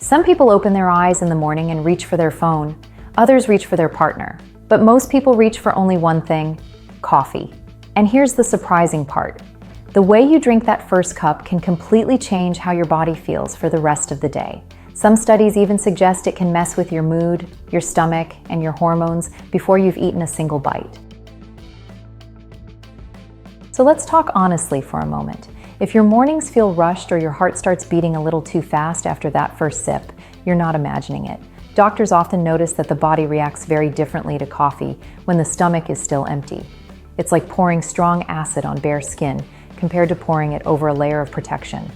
Some people open their eyes in the morning and reach for their phone. Others reach for their partner. But most people reach for only one thing: coffee. And here's the surprising part. The way you drink that first cup can completely change how your body feels for the rest of the day. Some studies even suggest it can mess with your mood, your stomach, and your hormones before you've eaten a single bite. So let's talk honestly for a moment. If your mornings feel rushed or your heart starts beating a little too fast after that first sip, you're not imagining it. Doctors often notice that the body reacts very differently to coffee when the stomach is still empty. It's like pouring strong acid on bare skin compared to pouring it over a layer of protection.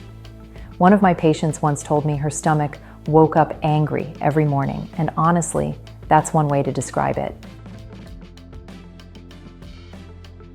One of my patients once told me her stomach woke up angry every morning, and honestly, that's one way to describe it.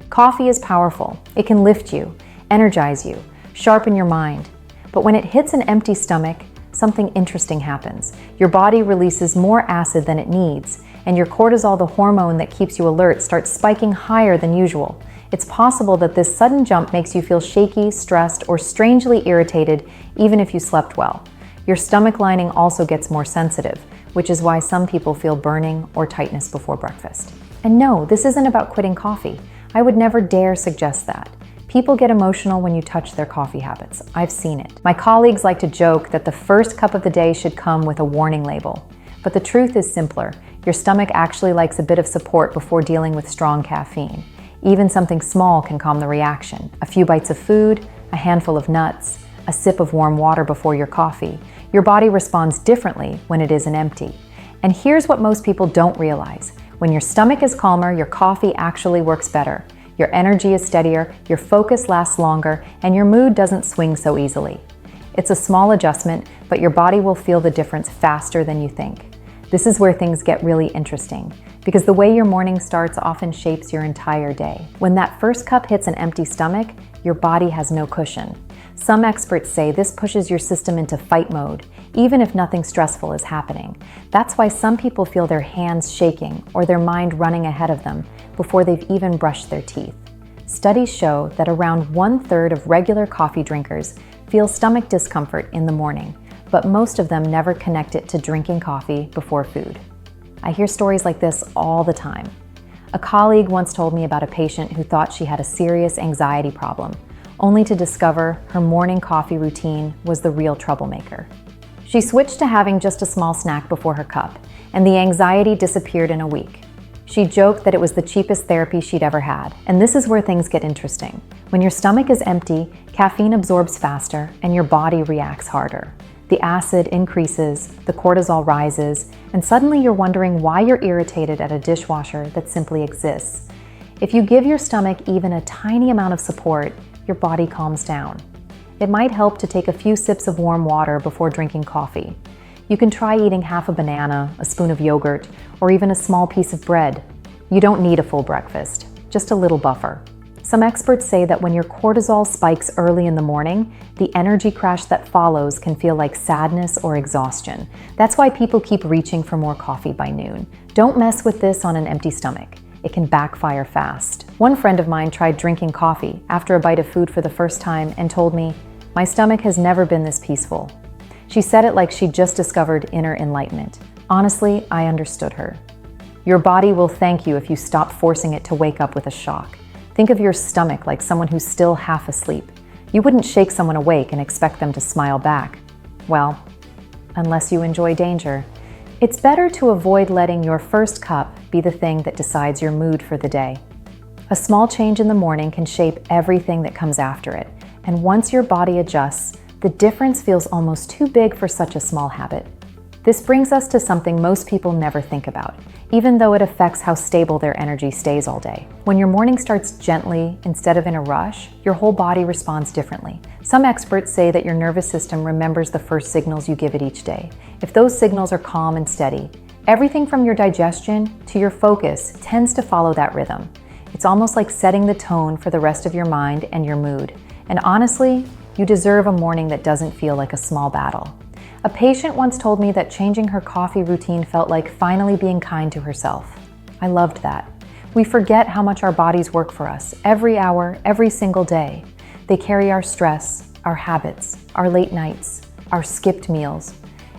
Coffee is powerful. It can lift you, energize you, sharpen your mind. But when it hits an empty stomach, something interesting happens. Your body releases more acid than it needs, and your cortisol, the hormone that keeps you alert, starts spiking higher than usual. It's possible that this sudden jump makes you feel shaky, stressed, or strangely irritated, even if you slept well. Your stomach lining also gets more sensitive, which is why some people feel burning or tightness before breakfast. And no, this isn't about quitting coffee. I would never dare suggest that. People get emotional when you touch their coffee habits. I've seen it. My colleagues like to joke that the first cup of the day should come with a warning label. But the truth is simpler. Your stomach actually likes a bit of support before dealing with strong caffeine. Even something small can calm the reaction. A few bites of food, a handful of nuts, a sip of warm water before your coffee. Your body responds differently when it isn't empty. And here's what most people don't realize. When your stomach is calmer, your coffee actually works better. Your energy is steadier, your focus lasts longer, and your mood doesn't swing so easily. It's a small adjustment, but your body will feel the difference faster than you think. This is where things get really interesting, because the way your morning starts often shapes your entire day. When that first cup hits an empty stomach, your body has no cushion. Some experts say this pushes your system into fight mode, even if nothing stressful is happening. That's why some people feel their hands shaking or their mind running ahead of them before they've even brushed their teeth. Studies show that around 1/3 of regular coffee drinkers feel stomach discomfort in the morning, but most of them never connect it to drinking coffee before food. I hear stories like this all the time. A colleague once told me about a patient who thought she had a serious anxiety problem, only to discover her morning coffee routine was the real troublemaker. She switched to having just a small snack before her cup, and the anxiety disappeared in a week. She joked that it was the cheapest therapy she'd ever had. And this is where things get interesting. When your stomach is empty, caffeine absorbs faster and your body reacts harder. The acid increases, the cortisol rises, and suddenly you're wondering why you're irritated at a dishwasher that simply exists. If you give your stomach even a tiny amount of support, your body calms down. It might help to take a few sips of warm water before drinking coffee. You can try eating half a banana, a spoon of yogurt, or even a small piece of bread. You don't need a full breakfast, just a little buffer. Some experts say that when your cortisol spikes early in the morning, the energy crash that follows can feel like sadness or exhaustion. That's why people keep reaching for more coffee by noon. Don't mess with this on an empty stomach. It can backfire fast. One friend of mine tried drinking coffee after a bite of food for the first time and told me, "My stomach has never been this peaceful." She said it like she'd just discovered inner enlightenment. Honestly, I understood her. Your body will thank you if you stop forcing it to wake up with a shock. Think of your stomach like someone who's still half asleep. You wouldn't shake someone awake and expect them to smile back. Well, unless you enjoy danger. It's better to avoid letting your first cup be the thing that decides your mood for the day. A small change in the morning can shape everything that comes after it. And once your body adjusts, the difference feels almost too big for such a small habit. This brings us to something most people never think about, even though it affects how stable their energy stays all day. When your morning starts gently instead of in a rush, your whole body responds differently. Some experts say that your nervous system remembers the first signals you give it each day. If those signals are calm and steady, everything from your digestion to your focus tends to follow that rhythm. It's almost like setting the tone for the rest of your mind and your mood. And honestly, you deserve a morning that doesn't feel like a small battle. A patient once told me that changing her coffee routine felt like finally being kind to herself. I loved that. We forget how much our bodies work for us, every hour, every single day. They carry our stress, our habits, our late nights, our skipped meals.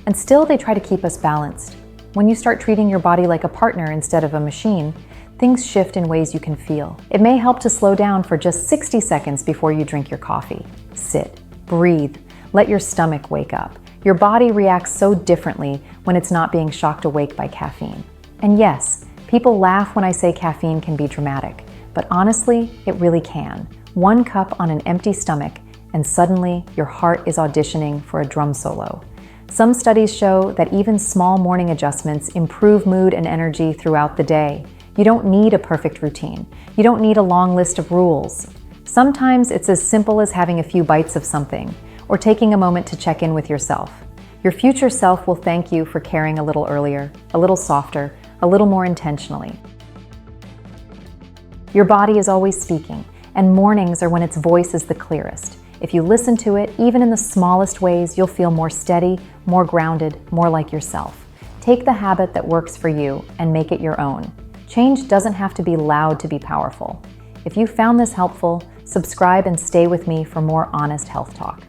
And still they try to keep us balanced. When you start treating your body like a partner instead of a machine, things shift in ways you can feel. It may help to slow down for just 60 seconds before you drink your coffee. Sit, breathe, let your stomach wake up. Your body reacts so differently when it's not being shocked awake by caffeine. And yes, people laugh when I say caffeine can be dramatic, but honestly, it really can. 1 cup on an empty stomach, and suddenly your heart is auditioning for a drum solo. Some studies show that even small morning adjustments improve mood and energy throughout the day. You don't need a perfect routine. You don't need a long list of rules. Sometimes it's as simple as having a few bites of something, or taking a moment to check in with yourself. Your future self will thank you for caring a little earlier, a little softer, a little more intentionally. Your body is always speaking, and mornings are when its voice is the clearest. If you listen to it, even in the smallest ways, you'll feel more steady, more grounded, more like yourself. Take the habit that works for you and make it your own. Change doesn't have to be loud to be powerful. If you found this helpful, subscribe and stay with me for more honest health talk.